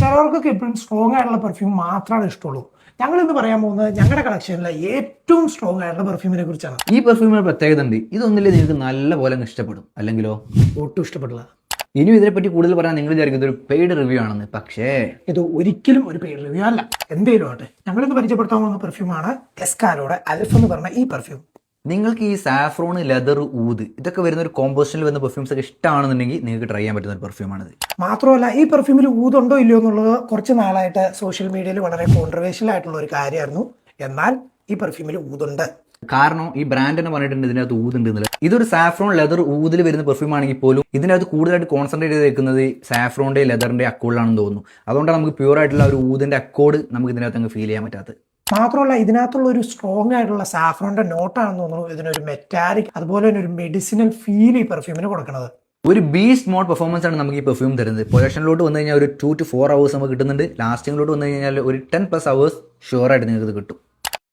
ചിലവർക്കൊക്കെ എപ്പോഴും സ്ട്രോങ് ആയിട്ടുള്ള പെർഫ്യൂം മാത്രമാണ് ഇഷ്ടമുള്ളൂ. ഞങ്ങൾ ഇന്ന് പറയാൻ പോകുന്നത് ഞങ്ങളുടെ കളക്ഷനിലെ ഏറ്റവും സ്ട്രോങ് ആയിട്ടുള്ള പെർഫ്യൂമിനെ കുറിച്ചാണ്. ഈ പെർഫ്യൂമിന് പ്രത്യേകത ഉണ്ട്. ഇതൊന്നില്ലേ നിങ്ങൾക്ക് നല്ല പോലെ ഇഷ്ടപ്പെടും, അല്ലെങ്കിലോ ഒട്ടും ഇഷ്ടപ്പെടില്ല. ഇനിയും ഇതിനെപ്പറ്റി കൂടുതൽ പറയാൻ നിങ്ങൾ വിചാരിക്കുന്നത് ഒരു പെയ്ഡ് റിവ്യൂ ആണെന്ന്. പക്ഷേ ഇത് ഒരിക്കലും ഒരു പെയ്ഡ് റിവ്യൂ അല്ല. എന്തേലും ആട്ടെ, ഞങ്ങളിന്ന് പരിചയപ്പെടുത്താൻ പോകുന്ന പെർഫ്യൂമാണ് എസ്കാലോയുടെ അൽഫ് എന്ന് പറഞ്ഞ ഈ പെർഫ്യൂം. നിങ്ങൾക്ക് ഈ സാഫ്രോൺ, ലെതർ, ഊത് ഇതൊക്കെ വരുന്ന ഒരു കോമ്പോസിഷനിൽ വരുന്ന പെർഫ്യൂംസ് ഒക്കെ ഇഷ്ടമാണെന്നുണ്ടെങ്കിൽ നിങ്ങൾക്ക് ട്രൈ ചെയ്യാൻ പറ്റുന്ന ഒരു പെർഫ്യൂമാണിത്. മാത്രമല്ല ഈ പെർഫ്യൂമിൽ ഊതുണ്ടോ ഇല്ലയോ എന്നുള്ളത് കുറച്ച് നാളായിട്ട് സോഷ്യൽ മീഡിയയിൽ വളരെ കോൺട്രവേഴ്ഷ്യൽ ആയിട്ടുള്ള ഒരു കാര്യമായിരുന്നു. എന്നാൽ ഈ പെർഫ്യൂമിൽ ഊതുണ്ട്. കാരണം ഈ ബ്രാൻഡ് തന്നെ പറഞ്ഞിട്ടുണ്ട് ഇതിനകത്ത് ഊതുണ്ട് എന്നുള്ളത്. ഇതൊരു സാഫ്രോൺ, ലെതർ, ഊതിൽ വരുന്ന പെർഫ്യൂം ആണെങ്കിൽ പോലും ഇതിനകത്ത് കൂടുതലായിട്ട് കോൺസെൻട്രേറ്റ് ചെയ്ത് വെക്കുന്നത് സാഫ്രോണിന്റെ, ലെതറിന്റെ അക്കോഡിലാണെന്ന് തോന്നുന്നു. അതുകൊണ്ടാണ് നമുക്ക് പ്യൂർ ആയിട്ടുള്ള ഒരു ഊതിന്റെ അക്കോഡ് നമുക്ക് ഇതിനകത്ത് അങ്ങ് ഫീൽ ചെയ്യാൻ പറ്റാത്തത്. മാത്രമല്ല ഇതിനകത്തുള്ള ഒരു സ്ട്രോങ് ആയിട്ടുള്ള സാഫ്രോണിന്റെ നോട്ടാണെന്ന് തോന്നുന്നു ഇതിനൊരു മെറ്റാലിക് അതുപോലെ തന്നെ ഒരു മെഡിസിനൽ ഫീൽ ഈ പെർഫ്യൂമിന് കൊടുക്കുന്നത്. ഒരു ബീസ്റ്റ് മോഡ് പെർഫോമൻസ് ആണ് നമുക്ക് ഈ പെർഫ്യൂം തരുന്നത്. പൊലക്ഷനിലോട്ട് വന്നു കഴിഞ്ഞാൽ ഒരു 2 to 4 hours നമുക്ക് കിട്ടുന്നുണ്ട്. ലാസ്റ്റിങ്ങിലോട്ട് വന്നു കഴിഞ്ഞാൽ ഒരു 10+ hours ഷുവറായിട്ട് നിങ്ങൾക്ക് കിട്ടും.